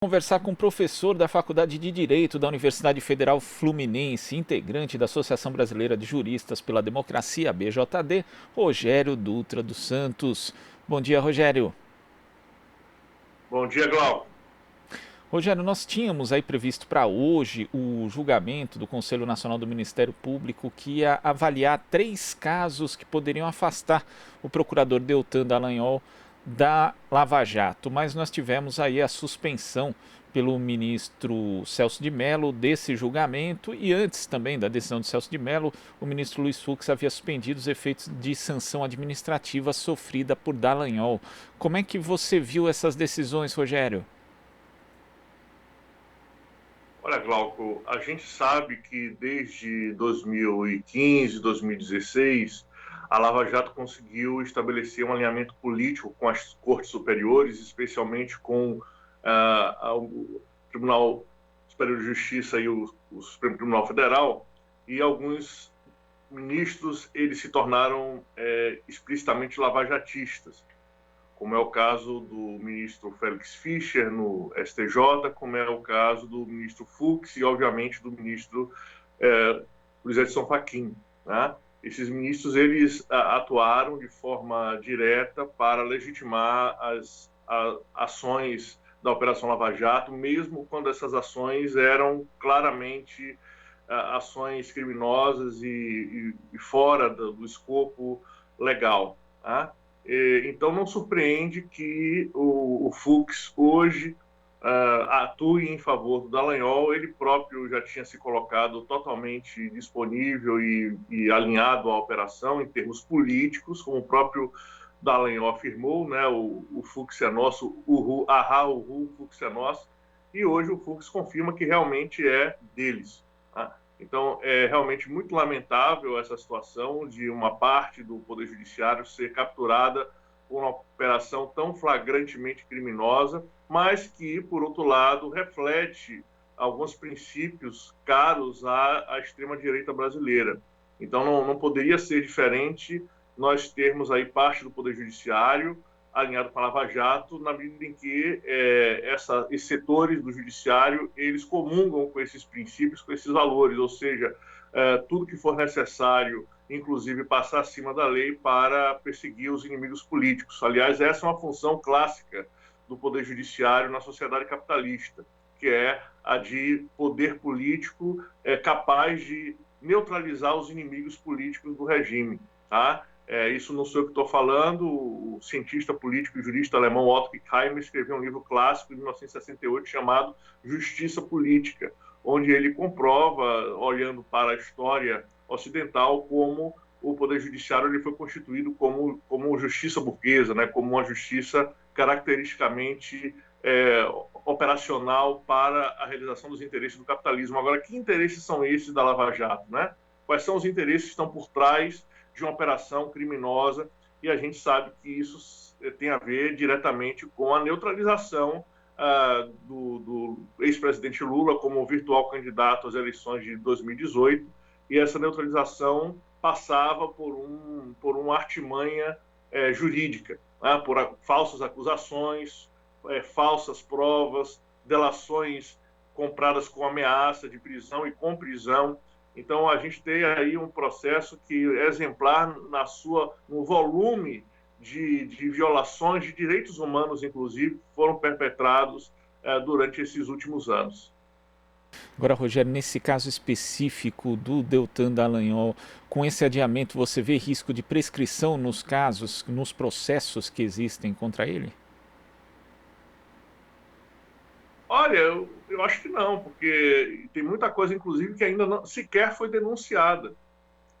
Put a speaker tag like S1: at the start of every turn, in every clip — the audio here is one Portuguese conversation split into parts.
S1: Conversar com o professor da Faculdade de Direito da Universidade Federal Fluminense, integrante da Associação Brasileira de Juristas pela Democracia, BJD, Rogério Dutra dos Santos. Bom dia, Rogério.
S2: Bom dia, Glauco.
S1: Rogério, nós tínhamos aí previsto para hoje o julgamento do Conselho Nacional do Ministério Público que ia avaliar 3 casos que poderiam afastar o procurador Deltan Dallagnol da Lava Jato, mas nós tivemos aí a suspensão pelo ministro Celso de Mello desse julgamento e antes também da decisão de Celso de Mello, o ministro Luiz Fux havia suspendido os efeitos de sanção administrativa sofrida por Dallagnol. Como é que você viu essas decisões, Rogério?
S2: Olha, Glauco, a gente sabe que desde 2015, 2016, a Lava Jato conseguiu estabelecer um alinhamento político com as cortes superiores, especialmente com o Tribunal Superior de Justiça e o Supremo Tribunal Federal, e alguns ministros eles se tornaram explicitamente lavajatistas, como é o caso do ministro Félix Fischer no STJ, como é o caso do ministro Fux e, obviamente, do ministro Luiz Edson Fachin, né? Esses ministros eles atuaram de forma direta para legitimar as ações da Operação Lava Jato, mesmo quando essas ações eram claramente ações criminosas e fora do escopo legal, tá? Então, não surpreende que o Fux hoje atue em favor do Dallagnol. Ele próprio já tinha se colocado totalmente disponível e alinhado à operação em termos políticos, como o próprio Dallagnol afirmou, né? O Fux é nosso, o Fux é nosso, e hoje o Fux confirma que realmente é deles, tá? Então, é realmente muito lamentável essa situação de uma parte do Poder Judiciário ser capturada por uma operação tão flagrantemente criminosa, mas que, por outro lado, reflete alguns princípios caros à extrema-direita brasileira. Então, não poderia ser diferente nós termos aí parte do Poder Judiciário alinhado com a Lava Jato, na medida em que esses setores do Judiciário, eles comungam com esses princípios, com esses valores, ou seja, tudo que for necessário, inclusive passar acima da lei para perseguir os inimigos políticos. Aliás, essa é uma função clássica do Poder Judiciário na sociedade capitalista, que é a de poder político capaz de neutralizar os inimigos políticos do regime, tá? Isso não sou eu que estou falando, o cientista político e jurista alemão Otto Keimer escreveu um livro clássico de 1968 chamado Justiça Política, onde ele comprova, olhando para a história ocidental, como o Poder Judiciário ele foi constituído como justiça burguesa, né, como uma justiça caracteristicamente operacional para a realização dos interesses do capitalismo. Agora, que interesses são esses da Lava Jato, né? Quais são os interesses que estão por trás de uma operação criminosa? E a gente sabe que isso tem a ver diretamente com a neutralização do ex-presidente Lula como virtual candidato às eleições de 2018, e essa neutralização passava por uma artimanha jurídica, né? Por falsas acusações, falsas provas, delações compradas com ameaça de prisão e com prisão. Então, a gente tem aí um processo que é exemplar no volume de violações de direitos humanos, inclusive, que foram perpetrados durante esses últimos anos.
S1: Agora, Rogério, nesse caso específico do Deltan Dallagnol, com esse adiamento, você vê risco de prescrição nos casos, nos processos que existem contra ele?
S2: Olha, eu acho que não, porque tem muita coisa, inclusive, que ainda sequer foi denunciada.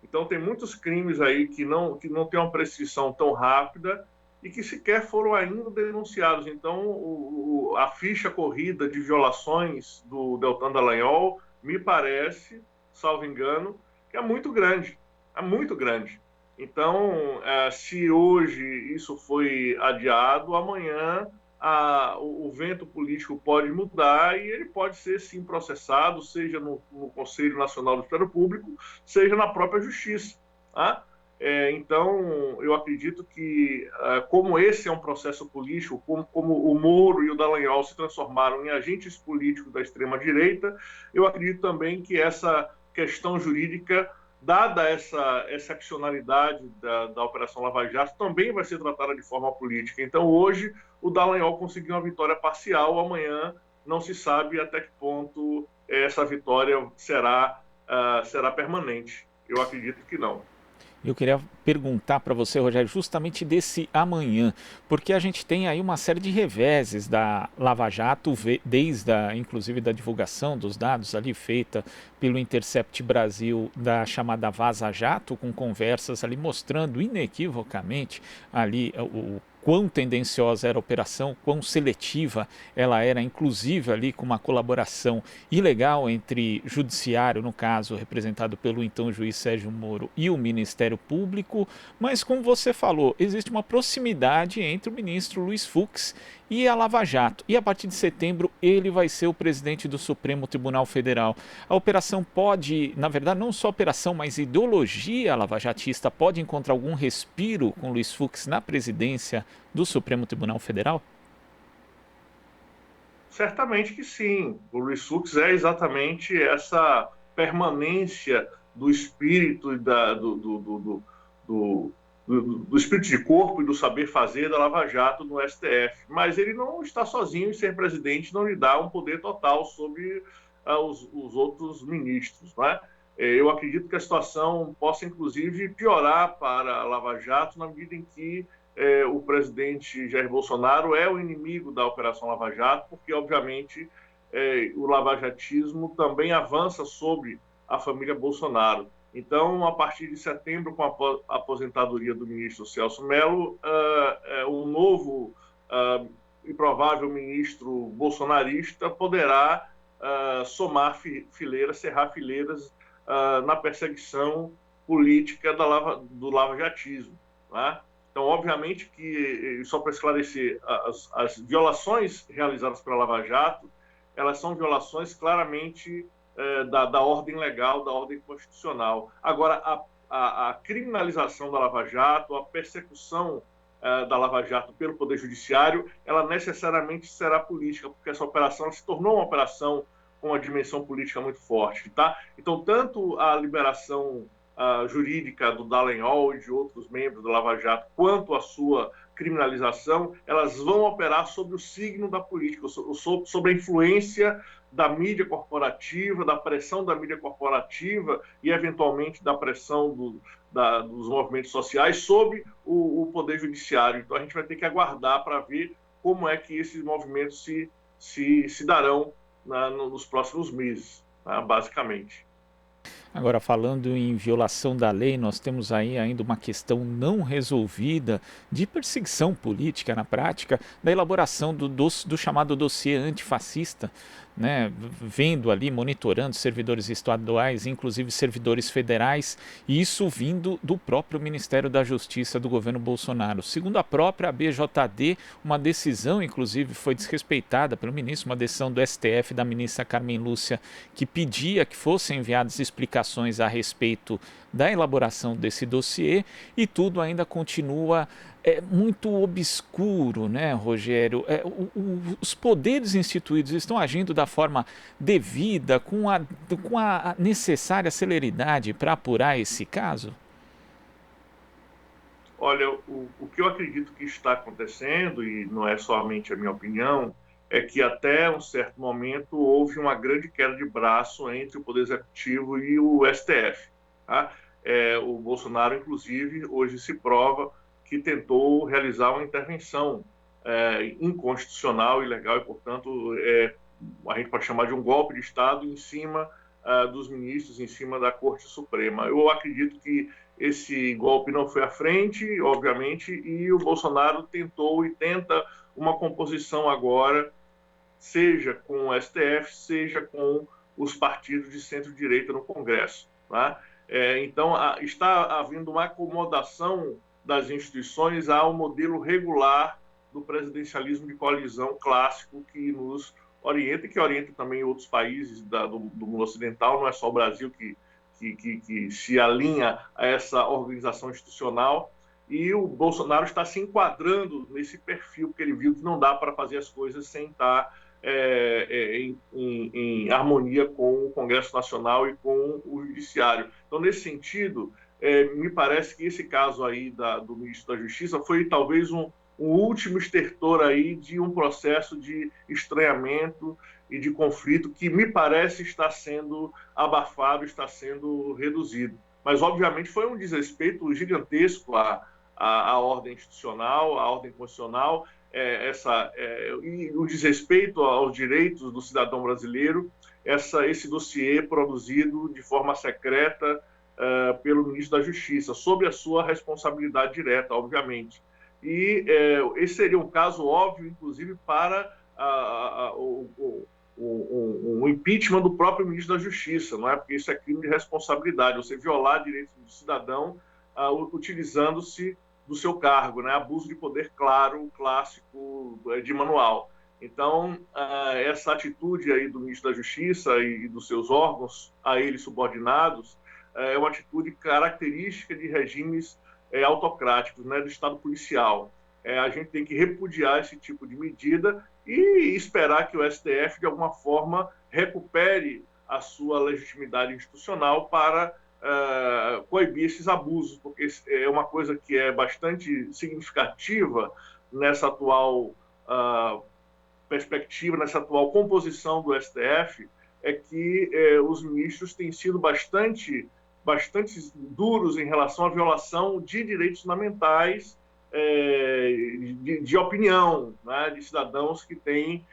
S2: Então, tem muitos crimes aí que não têm uma prescrição tão rápida e que sequer foram ainda denunciados. Então, a ficha corrida de violações do Deltan Dallagnol me parece, salvo engano, que é muito grande. É muito grande. Então, se hoje isso foi adiado, amanhã o vento político pode mudar e ele pode ser, sim, processado, seja no Conselho Nacional do Ministério Público, seja na própria Justiça, tá? Então, eu acredito que, como esse é um processo político, como o Moro e o Dallagnol se transformaram em agentes políticos da extrema-direita, eu acredito também que essa questão jurídica, dada essa excepcionalidade da Operação Lava Jato, também vai ser tratada de forma política. Então, hoje, o Dallagnol conseguiu uma vitória parcial, amanhã não se sabe até que ponto essa vitória será permanente. Eu acredito que não.
S1: Eu queria perguntar para você, Rogério, justamente desse amanhã, porque a gente tem aí uma série de reveses da Lava Jato, desde inclusive da divulgação dos dados ali feita pelo Intercept Brasil da chamada Vaza Jato, com conversas ali mostrando inequivocamente ali o quão tendenciosa era a operação, quão seletiva ela era, inclusive ali com uma colaboração ilegal entre judiciário, no caso representado pelo então juiz Sérgio Moro, e o Ministério Público, mas como você falou, existe uma proximidade entre o ministro Luiz Fux e a Lava Jato, e a partir de setembro ele vai ser o presidente do Supremo Tribunal Federal. A operação pode, na verdade não só a operação, mas a ideologia lavajatista pode encontrar algum respiro com Luiz Fux na presidência do Supremo Tribunal Federal?
S2: Certamente que sim. O Luiz Fux é exatamente essa permanência do espírito e do, do espírito de corpo e do saber fazer da Lava Jato no STF. Mas ele não está sozinho, e ser presidente não lhe dá um poder total sobre os outros ministros, não é? Eu acredito que a situação possa, inclusive, piorar para a Lava Jato na medida em que o presidente Jair Bolsonaro é o inimigo da Operação Lava Jato, porque, obviamente, o lavajatismo também avança sobre a família Bolsonaro. Então, a partir de setembro, com a aposentadoria do ministro Celso Mello, o novo e provável ministro bolsonarista poderá somar fileiras, cerrar fileiras na perseguição política do lavajatismo, né? Então, obviamente que, só para esclarecer, as violações realizadas pela Lava Jato, elas são violações claramente da ordem legal, da ordem constitucional. Agora, a criminalização da Lava Jato, a persecução da Lava Jato pelo Poder Judiciário, ela necessariamente será política, porque essa operação se tornou uma operação com uma dimensão política muito forte, tá? Então, tanto a liberação jurídica do Dallagnol e de outros membros da Lava Jato, quanto a sua criminalização, elas vão operar sobre o signo da política, sobre a influência da mídia corporativa, da pressão da mídia corporativa e, eventualmente, da pressão dos movimentos sociais sobre o Poder Judiciário. Então, a gente vai ter que aguardar para ver como é que esses movimentos se darão nos próximos meses, basicamente.
S1: Agora, falando em violação da lei, nós temos aí ainda uma questão não resolvida de perseguição política na prática, da elaboração do chamado dossiê antifascista, né, vendo ali, monitorando servidores estaduais, inclusive servidores federais, e isso vindo do próprio Ministério da Justiça do governo Bolsonaro. Segundo a própria BJD, uma decisão, inclusive, foi desrespeitada pelo ministro, uma decisão do STF da ministra Carmen Lúcia, que pedia que fossem enviadas explicações a respeito da elaboração desse dossiê, e tudo ainda continua muito obscuro, né, Rogério? Os poderes instituídos estão agindo da forma devida, com a necessária celeridade para apurar esse caso?
S2: Olha, o que eu acredito que está acontecendo, e não é somente a minha opinião, é que até um certo momento houve uma grande queda de braço entre o Poder Executivo e o STF. Tá? O Bolsonaro, inclusive, hoje se prova que tentou realizar uma intervenção inconstitucional, ilegal, e, portanto, a gente pode chamar de um golpe de Estado em cima dos ministros, em cima da Corte Suprema. Eu acredito que esse golpe não foi à frente, obviamente, e o Bolsonaro tentou e tenta uma composição agora, seja com o STF, seja com os partidos de centro-direita no Congresso. Tá? Então, está havendo uma acomodação das instituições ao modelo regular do presidencialismo de coalizão clássico que nos orienta e que orienta também outros países do mundo ocidental, não é só o Brasil que que se alinha a essa organização institucional, e o Bolsonaro está se enquadrando nesse perfil, porque ele viu que não dá para fazer as coisas sem estar em harmonia com o Congresso Nacional e com o Judiciário. Então, nesse sentido, me parece que esse caso aí do ministro da Justiça foi talvez um último estertor aí de um processo de estranhamento e de conflito que me parece está sendo abafado, está sendo reduzido. Mas, obviamente, foi um desrespeito gigantesco à ordem institucional, à ordem constitucional, e o desrespeito aos direitos do cidadão brasileiro, esse dossiê produzido de forma secreta pelo ministro da Justiça, sob a sua responsabilidade direta, obviamente. E esse seria um caso óbvio, inclusive, para o impeachment do próprio ministro da Justiça, não é? Porque isso é crime de responsabilidade, você violar direitos do cidadão utilizando-se do seu cargo, né? Abuso de poder claro, clássico, de manual. Então, essa atitude aí do ministro da Justiça e dos seus órgãos a ele subordinados é uma atitude característica de regimes autocráticos, né, do Estado policial. A gente tem que repudiar esse tipo de medida e esperar que o STF, de alguma forma, recupere a sua legitimidade institucional para coibir esses abusos, porque é uma coisa que é bastante significativa nessa atual perspectiva, nessa atual composição do STF, é que os ministros têm sido bastante duros em relação à violação de direitos fundamentais de opinião, né, de cidadãos que têm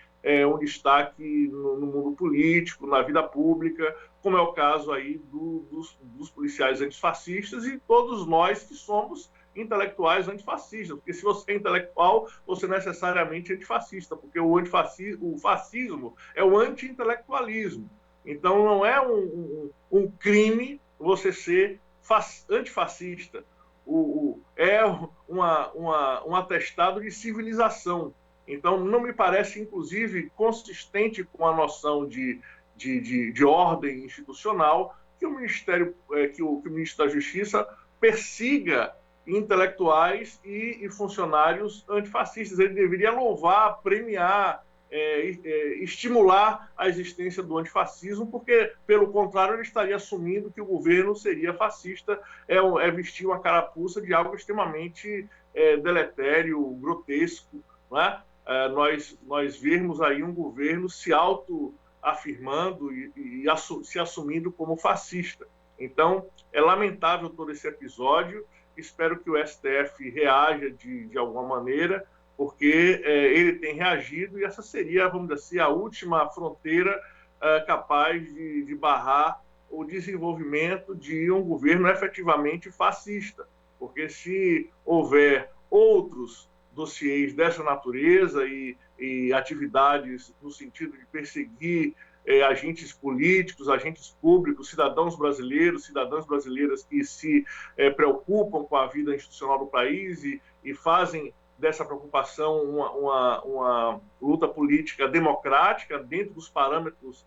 S2: um destaque no mundo político, na vida pública, como é o caso aí dos policiais antifascistas e todos nós que somos intelectuais antifascistas, porque se você é intelectual, você necessariamente é antifascista, porque o fascismo é o anti-intelectualismo. Então não é um crime você ser antifascista. É um atestado de civilização. Então, não me parece, inclusive, consistente com a noção de ordem institucional que o ministro da Justiça persiga intelectuais e funcionários antifascistas. Ele deveria louvar, premiar, estimular a existência do antifascismo, porque, pelo contrário, ele estaria assumindo que o governo seria fascista, vestir uma carapuça de algo extremamente deletério, grotesco, não é? Nós vermos aí um governo se autoafirmando e se assumindo como fascista. Então, é lamentável todo esse episódio, espero que o STF reaja de alguma maneira, porque ele tem reagido e essa seria, vamos dizer assim, a última fronteira capaz de barrar o desenvolvimento de um governo efetivamente fascista. Porque se houver outros dossiês dessa natureza e atividades no sentido de perseguir agentes políticos, agentes públicos, cidadãs brasileiras que se preocupam com a vida institucional do país e fazem dessa preocupação uma luta política democrática dentro dos parâmetros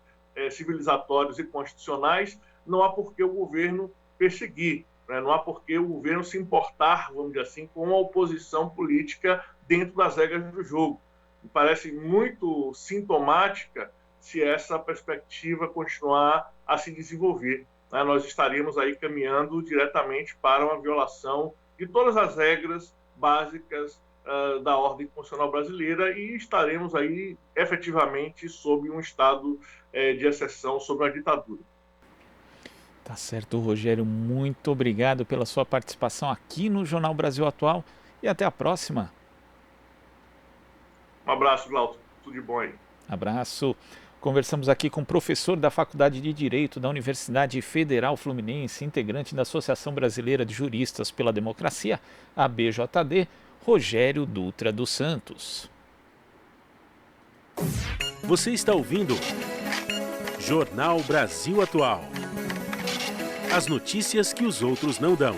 S2: civilizatórios e constitucionais, não há por que o governo perseguir, né? Não há por que o governo se importar, vamos dizer assim, com a oposição política dentro das regras do jogo. Me parece muito sintomática se essa perspectiva continuar a se desenvolver, né? Nós estaremos aí caminhando diretamente para uma violação de todas as regras básicas da ordem constitucional brasileira e estaremos aí efetivamente sob um estado de exceção, sob uma ditadura.
S1: Tá certo, Rogério, muito obrigado pela sua participação aqui no Jornal Brasil Atual e até a próxima.
S2: Um abraço, Glauco, tudo de bom aí.
S1: Abraço. Conversamos aqui com o professor da Faculdade de Direito da Universidade Federal Fluminense, integrante da Associação Brasileira de Juristas pela Democracia, ABJD, Rogério Dutra dos Santos.
S3: Você está ouvindo Jornal Brasil Atual. As notícias que os outros não dão.